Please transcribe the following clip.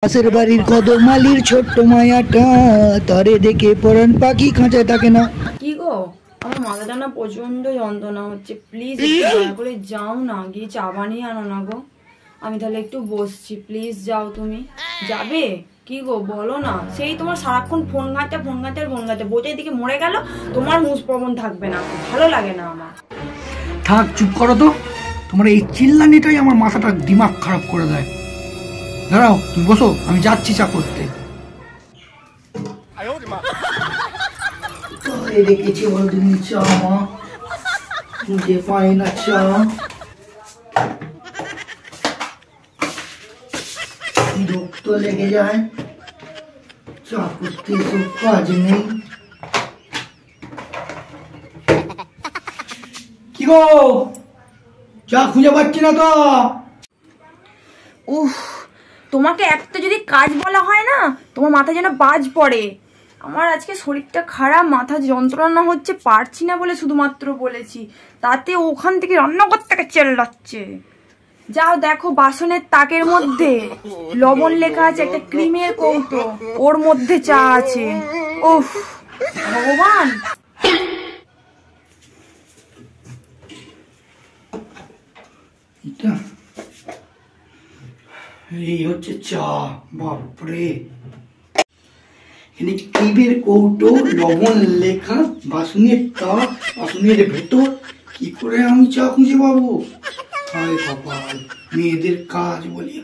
পাশের বাড়ির কদমালির ছোট্ট মায়াটা তারে দেখে পরাণ পাখি খাঁচায় থাকে না। কি গো, আমার মাথাটা না প্রচন্ড যন্ত্রণা হচ্ছে, প্লিজ দয়া করে যাও না, গিয়ে চা বানিয়ে আনো না গো। আমি তাহলে একটু বসছি, প্লিজ যাও। তুমি যাবে? কি গো বলো না, সেই তোমার সারাক্ষণ ফোন ঘাঁটে বইটা এদিকে মরে গেল, তোমার মুখ পবন থাকবে না, ভালো লাগে না আমার। থাক, চুপ করো তো, তোমার এই চিল্লানিটাই আমার মাথাটা দিমাগ খারাপ করে দেয়। দাঁড়াও, তুমি বসো, আমি যাচ্ছি চা করতে। রেখেছি বলদিন চা, মা মুঝে পাই না চা। বিরক্ত লেগে যায়, চা করতে তো কাজ নেই। কি গো, চা খুঁজে পাচ্ছি না তো। উফ, তোমাকে একটা যদি কাজ বলা হয় না, তোমার মাথায় যেন বাজ পড়ে। আমার আজকে শরীরটা খারাপ, মাথা যন্ত্রণা হচ্ছে, পারছি না বলে শুধুমাত্র বলেছি, তাতে ওখান থেকে রান্নাঘর থেকে চেল্লাচ্ছে। যাও দেখো, বাসনের তাকের মধ্যে লবণ লেখা আছে, একটা ক্রিমের কৌটো, ওর মধ্যে চা আছে। উফ ভগবান। এই হচ্ছে চা। বাপরে, এখানে ক্রিমের কৌটো, লবণ লেখা, বাসনের তাক, বাসনের ভেতর, কি করে আমি চা খুঁজে পাবো? হায় কপাল, মেয়েদের কাজ বলি।